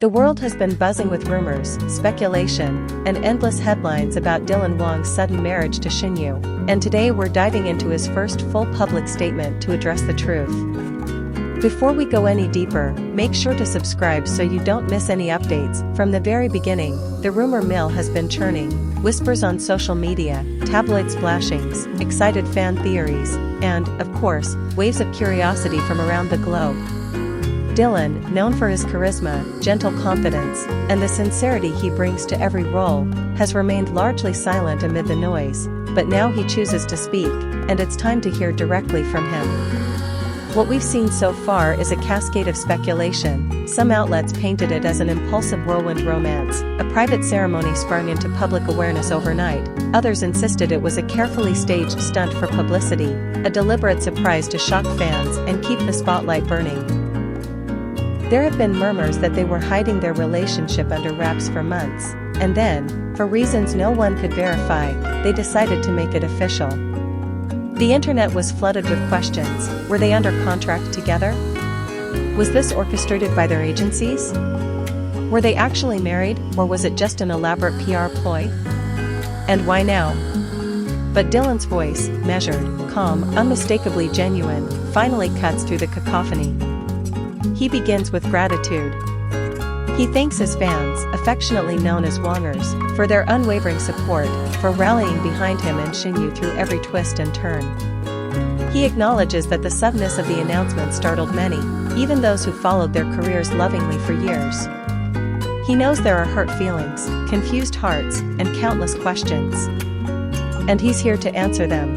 The world has been buzzing with rumors, speculation, and endless headlines about Dylan Wang's sudden marriage to Shen Yue, and today we're diving into his first full public statement to address the truth. Before we go any deeper, make sure to subscribe so you don't miss any updates. From the very beginning, the rumor mill has been churning, whispers on social media, tabloid splashings, excited fan theories, and, of course, waves of curiosity from around the globe. Dylan, known for his charisma, gentle confidence, and the sincerity he brings to every role, has remained largely silent amid the noise, but now he chooses to speak, and it's time to hear directly from him. What we've seen so far is a cascade of speculation. Some outlets painted it as an impulsive whirlwind romance, a private ceremony sprung into public awareness overnight. Others insisted it was a carefully staged stunt for publicity, a deliberate surprise to shock fans and keep the spotlight burning. There have been murmurs that they were hiding their relationship under wraps for months, and then, for reasons no one could verify, they decided to make it official. The internet was flooded with questions. Were they under contract together? Was this orchestrated by their agencies? Were they actually married, or was it just an elaborate PR ploy? And why now? But Dylan's voice, measured, calm, unmistakably genuine, finally cuts through the cacophony. He begins with gratitude. He thanks his fans, affectionately known as Wangers, for their unwavering support, for rallying behind him and Shen Yue through every twist and turn. He acknowledges that the suddenness of the announcement startled many, even those who followed their careers lovingly for years. He knows there are hurt feelings, confused hearts, and countless questions. And he's here to answer them.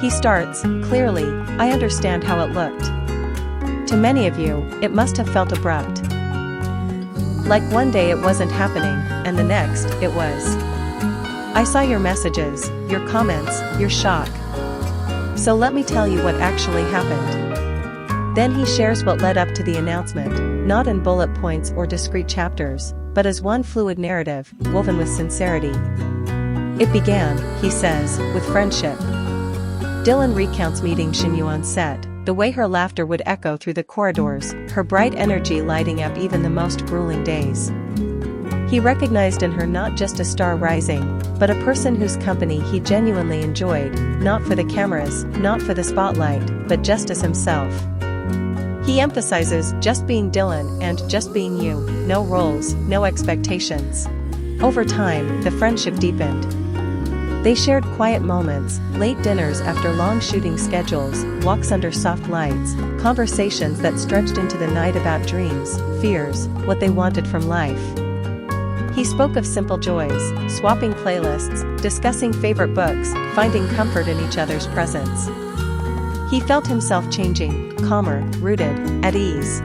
He starts, "Clearly, I understand how it looked. To many of you, it must have felt abrupt. Like one day it wasn't happening, and the next, it was. I saw your messages, your comments, your shock. So let me tell you what actually happened." Then he shares what led up to the announcement, not in bullet points or discrete chapters, but as one fluid narrative, woven with sincerity. "It began," he says, "with friendship." Dylan recounts meeting Shen Yue on set, the way her laughter would echo through the corridors, her bright energy lighting up even the most grueling days. He recognized in her not just a star rising, but a person whose company he genuinely enjoyed, not for the cameras, not for the spotlight, but just as himself. He emphasizes just being Dylan and just being you, no roles, no expectations. Over time, the friendship deepened. They shared quiet moments, late dinners after long shooting schedules, walks under soft lights, conversations that stretched into the night about dreams, fears, what they wanted from life. He spoke of simple joys, swapping playlists, discussing favorite books, finding comfort in each other's presence. He felt himself changing, calmer, rooted, at ease.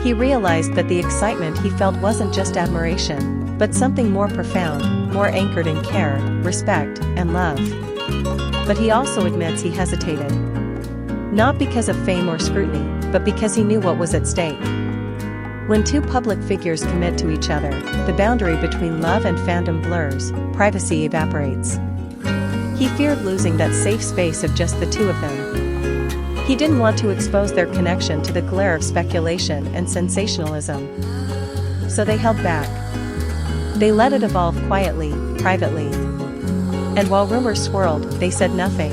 He realized that the excitement he felt wasn't just admiration, but something more profound, more anchored in care, respect, and love. But he also admits he hesitated. Not because of fame or scrutiny, but because he knew what was at stake. When two public figures commit to each other, the boundary between love and fandom blurs, privacy evaporates. He feared losing that safe space of just the two of them. He didn't want to expose their connection to the glare of speculation and sensationalism. So they held back. They let it evolve quietly, privately. And while rumors swirled, they said nothing.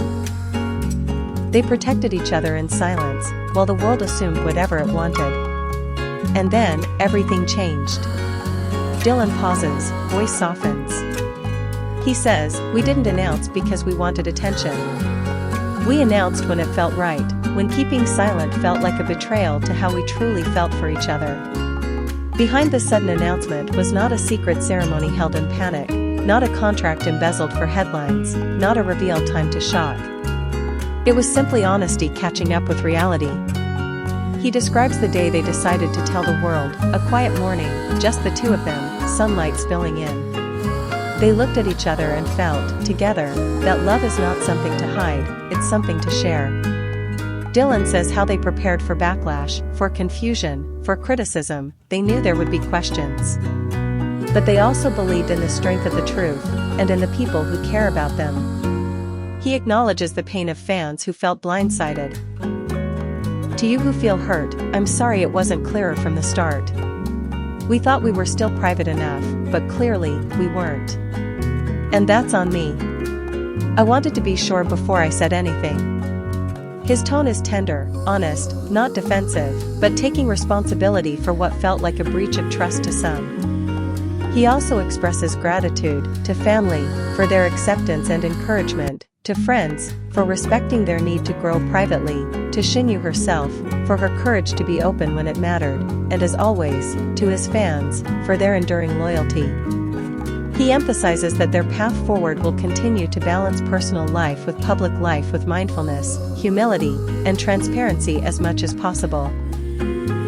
They protected each other in silence, while the world assumed whatever it wanted. And then, everything changed. Dylan pauses, voice softens. He says, "We didn't announce because we wanted attention. We announced when it felt right, when keeping silent felt like a betrayal to how we truly felt for each other." Behind the sudden announcement was not a secret ceremony held in panic, not a contract embezzled for headlines, not a reveal timed to shock. It was simply honesty catching up with reality. He describes the day they decided to tell the world, a quiet morning, just the two of them, sunlight spilling in. They looked at each other and felt, together, that love is not something to hide, it's something to share. Dylan says how they prepared for backlash, for confusion, for criticism. They knew there would be questions. But they also believed in the strength of the truth, and in the people who care about them. He acknowledges the pain of fans who felt blindsided. To you who feel hurt, I'm sorry it wasn't clearer from the start. We thought we were still private enough, but clearly, we weren't. And that's on me. I wanted to be sure before I said anything." His tone is tender, honest, not defensive, but taking responsibility for what felt like a breach of trust to some. He also expresses gratitude to family for their acceptance and encouragement, to friends for respecting their need to grow privately, to Shen Yue herself for her courage to be open when it mattered, and as always, to his fans for their enduring loyalty. He emphasizes that their path forward will continue to balance personal life with public life with mindfulness, humility, and transparency as much as possible.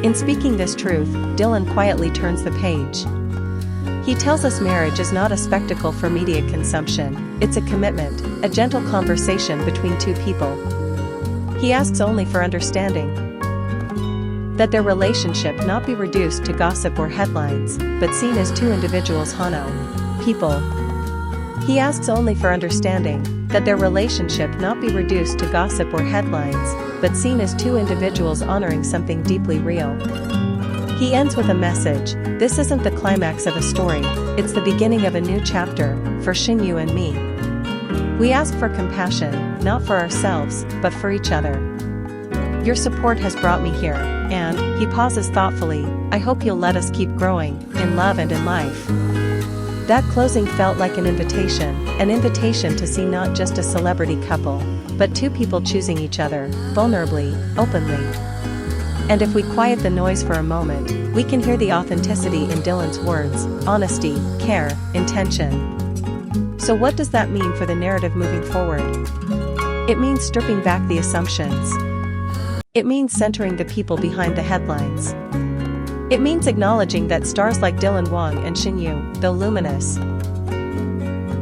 In speaking this truth, Dylan quietly turns the page. He tells us marriage is not a spectacle for media consumption, it's a commitment, a gentle conversation between two people. He asks only for understanding. That their relationship not be reduced to gossip or headlines, but seen as two individuals people. He asks only for understanding, that their relationship not be reduced to gossip or headlines, but seen as two individuals honoring something deeply real. He ends with a message: this isn't the climax of a story, it's the beginning of a new chapter, for Shen Yue and me. We ask for compassion, not for ourselves, but for each other. Your support has brought me here, and, he pauses thoughtfully, I hope you'll let us keep growing, in love and in life. That closing felt like an invitation to see not just a celebrity couple, but two people choosing each other, vulnerably, openly. And if we quiet the noise for a moment, we can hear the authenticity in Dylan's words: honesty, care, intention. So what does that mean for the narrative moving forward? It means stripping back the assumptions. It means centering the people behind the headlines. It means acknowledging that stars like Dylan Wang and Shen Yue, though luminous,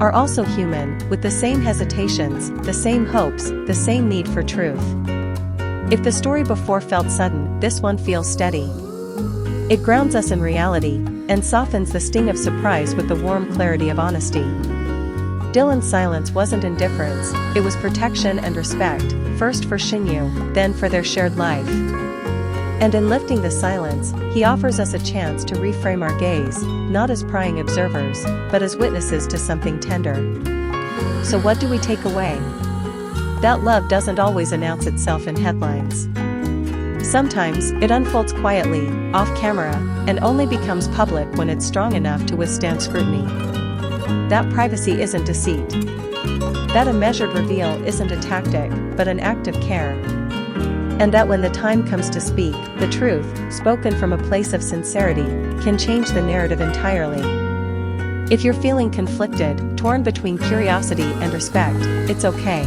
are also human, with the same hesitations, the same hopes, the same need for truth. If the story before felt sudden, this one feels steady. It grounds us in reality, and softens the sting of surprise with the warm clarity of honesty. Dylan's silence wasn't indifference, it was protection and respect, first for Shen Yue, then for their shared life. And in lifting the silence, he offers us a chance to reframe our gaze, not as prying observers, but as witnesses to something tender. So what do we take away? That love doesn't always announce itself in headlines. Sometimes, it unfolds quietly, off camera, and only becomes public when it's strong enough to withstand scrutiny. That privacy isn't deceit. That a measured reveal isn't a tactic, but an act of care. And that when the time comes to speak, the truth, spoken from a place of sincerity, can change the narrative entirely. If you're feeling conflicted, torn between curiosity and respect, it's okay.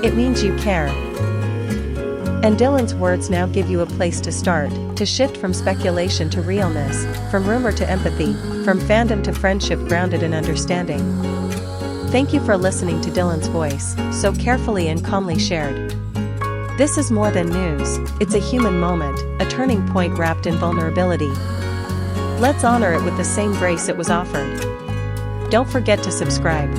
It means you care. And Dylan's words now give you a place to start, to shift from speculation to realness, from rumor to empathy, from fandom to friendship grounded in understanding. Thank you for listening to Dylan's voice, so carefully and calmly shared. This is more than news, it's a human moment, a turning point wrapped in vulnerability. Let's honor it with the same grace it was offered. Don't forget to subscribe.